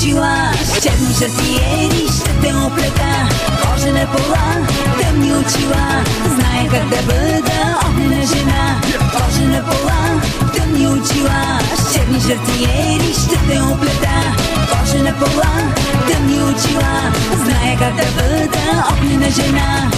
учила, черни шартиери ще те оплета, кожена пола, тъмни очила. Знае как да бъда огнена жена, кожена пола, тъмни очила. Черни шартиери ще те оплета, кожена пола, тъмни очила. Знае как да бъда огнена жена.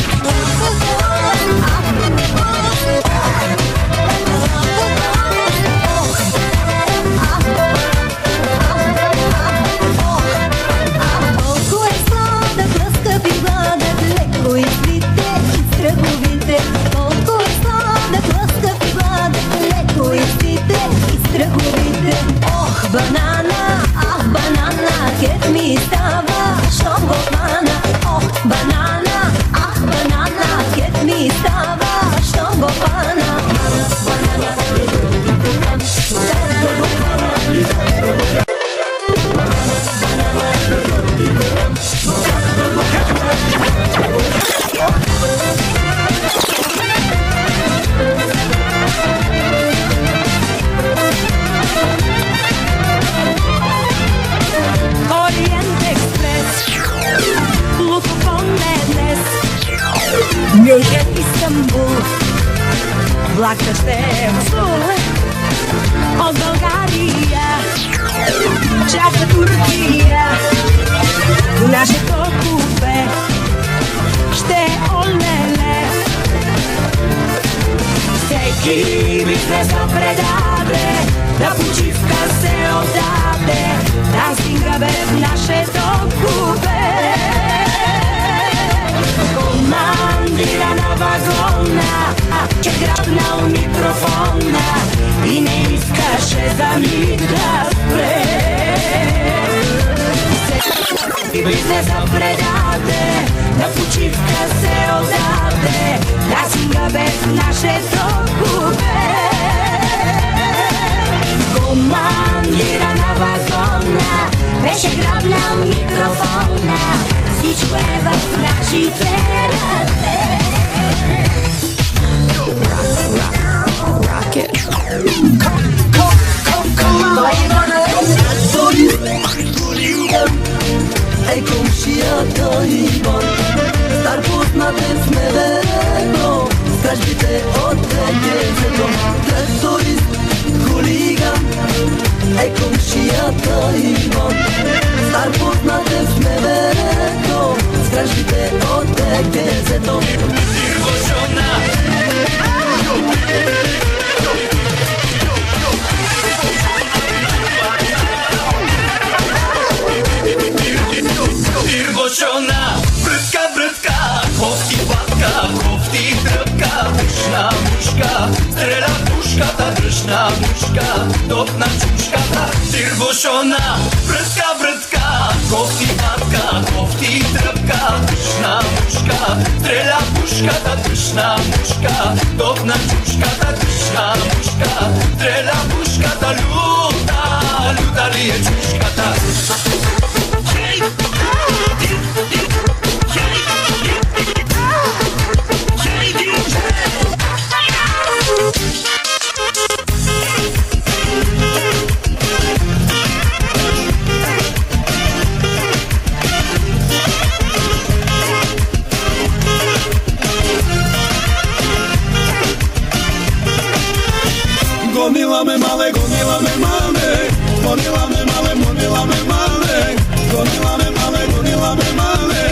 Банана, ах банана, кет ми става, щом го хвана. Ох, банана, ах банана, кет ми става, щом го хвана. Мюнхен, Истанбул, влакът ще е вслух от България, чака Турция. Нашето купе ще е олеле. Всеки ми се предаде, да почивка се отдаде, дансинга бе в нашето купе. Командира на вагона, че грабнал микрофона и не искаше за миг да спре. Бизнеса предаде, на почивка се отдаде, дансинга без нашето купе. Командира на вагона, беше грабнал микрофона, всичко е в нашите ръце. Ей, комшията Иван, стар познатен в Смеверено, стражбите от ДГЗ-то, тракторист, хулиган. Ей, комшията Иван, стар познатен в Смеверено, стражбите от ДГЗ-то. Иргошона, брътка, брътка, кофти батка, кофти тръпка, дръжна мушка, стреля пушката, дръжна мушка, топна чушката. Иргошона, брътка, брътка, кофти батка, кофти тръпка, дръжна мушка, стреля пушката, дръжна мушка, топна чушката, дръжна мушка, стреля пушката, люта, люта ли е чушката? Gonila me male, gonila me male, gonila me male, gonila me male, gonila me male, gonila me male,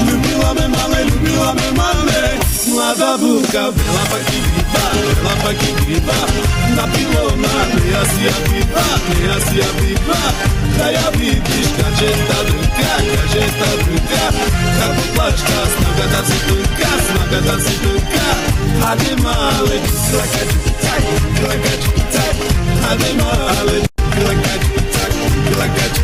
ljubila me male, ljubila me male. Mlada buka, bela pa ki gripa, na pilona, ne asi ja biva, da ja vidiš kaže ta druga, kako plačka, snaga da se tuka, hajde male, klakač, hajde male, klakač.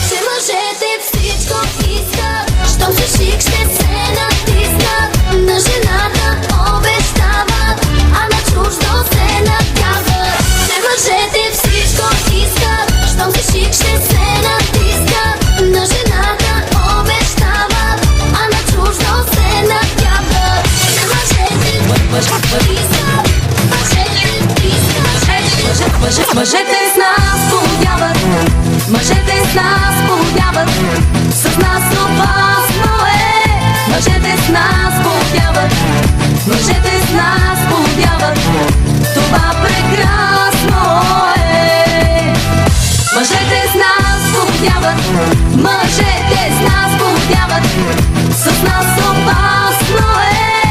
Ще мъжете всичко искат, щом се шик ще се натискат. На жената обещават, а на чуждо се надяват. Ще мъжете всичко искат, щом се шик ще се натискат. На жената обещават, а на чуждо се Мъжете с нас полудяват, мъжете с нас полудяват, с нас опасно е. Мъжете с нас полудяват, мъжете с нас полудяват, това прекрасно е. Мъжете с нас полудяват, мъжете с нас полудяват, с нас опасно е.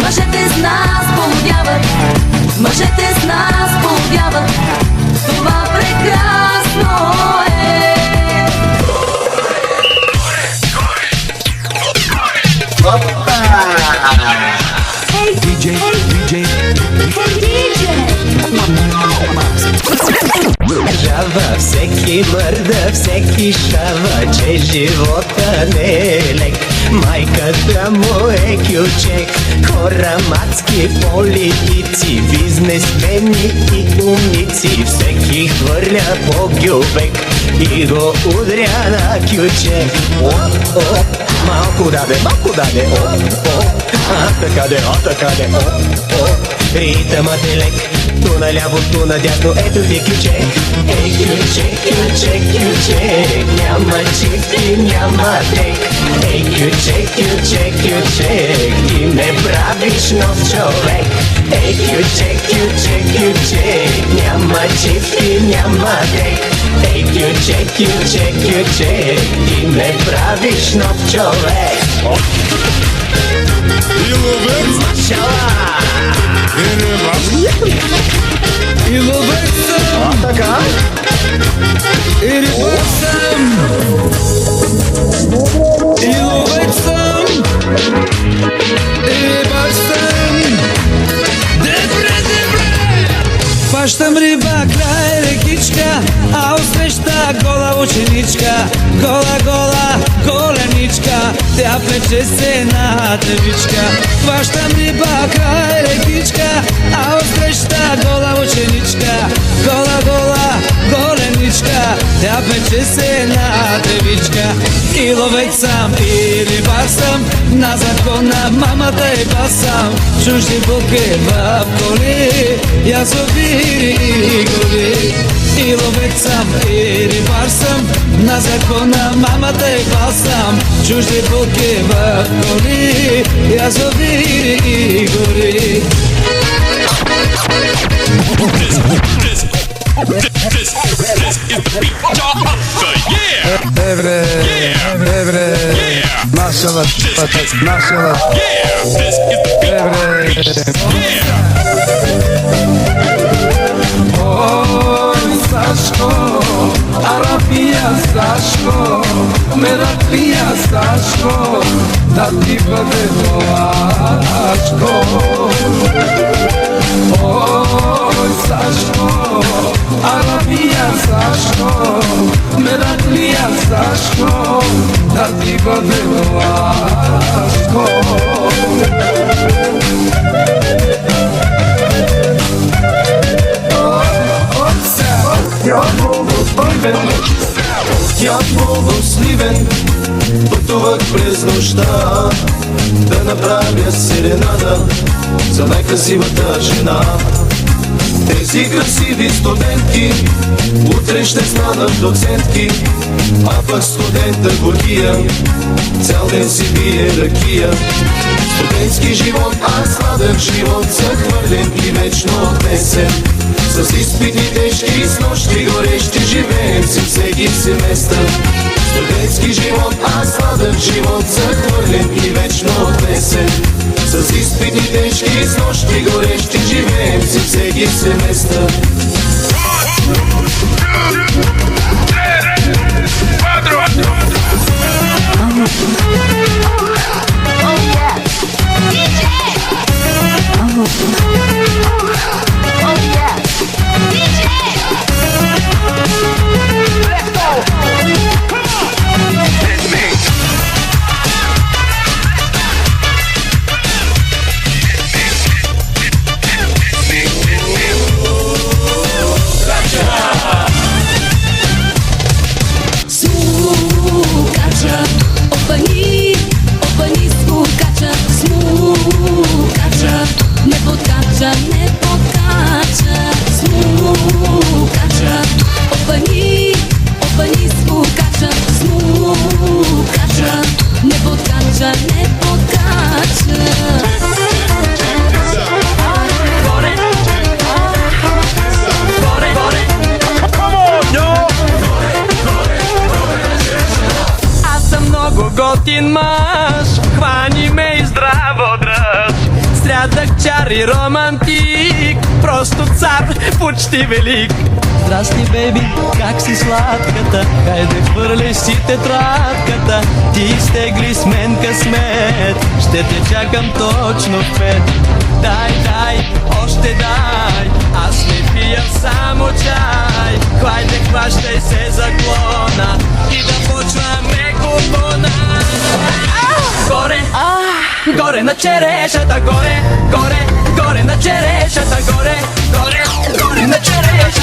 Мъжете с нас полудяват, мъжете с нас полудяват, това прекрасно е. Жава, всеки мърда, всеки шава, че живота не е лек. Майката му е кючек, хора мацки, политици, бизнесмени и умници. Всеки хвърля по гюбек и го удря на кючек. Оп, оп, малко даде, оп, така де, оп. Ритъмът е лек, ту наляво, ту надясно, ето ти кючек. Ей, кючек, няма чифти, няма тек. Ей, кючек, ти ме правиш нов човек. Ей, кючек, няма чифти, няма тек. Ей, кючек, ти ме правиш нов човек. И ловец съм, Така? и рибар съм, и ловец съм, и рибар съм. Дебре! Хващам риба край рекичка, а усреща гола ученичка. Гола, голеничка, тя плече се една девичка. Хващам риба край рекичка, а усреща гола ученичка. Гола, голеничка, тя плече се една девичка. И ловец съм, и рибар съм, на закона мамата и бас съм. Чужди булки в коли, язовири и гори. И ловец съм, и рибар съм, на закона мамата и бас съм. Чужди булки в коли, язовири и гори. This is the beat of the year. Евре, нашава, нашава. Yeah, this is the beat of the year. Ой, Сашко, Арабия, Сашко, Мераклия, Сашко, да ти бъде влашко. Ой, Сашко, Арабия, Сашко, Мераклия, Сашко, да ти бъде влашко. Дявол в Сливен, пътувах през нощта да направя серенада за най-красивата жена. Тези красиви студентки утре ще станат доцентки, а пък студента горкия цял ден си пие ракия. Студентски живот, а сладък живот, захвърлен и вечно отнесен. С изпити тежки, с нощи горещи, живеем си всеки семестър. Студентски живот, а сладък живот, захвърлен и вечно отнесен. С изпити тежки, с нощи горещи, живеем си всеки семестър. един мъж, хвани ме и здраво дръж. Срядъкчар и романтик, просто цар, почти велик. Здрасти, бейби, как си сладката, хайде хвърляй си тетрадката. Ти изтегли с мен късмет, ще те чакам точно в 5. Дай, още дай, аз не пия само чай. Хайде, хващай се за клона и да почваме купона. Горе, горе на черешата, горе на черешата, горе на черешата.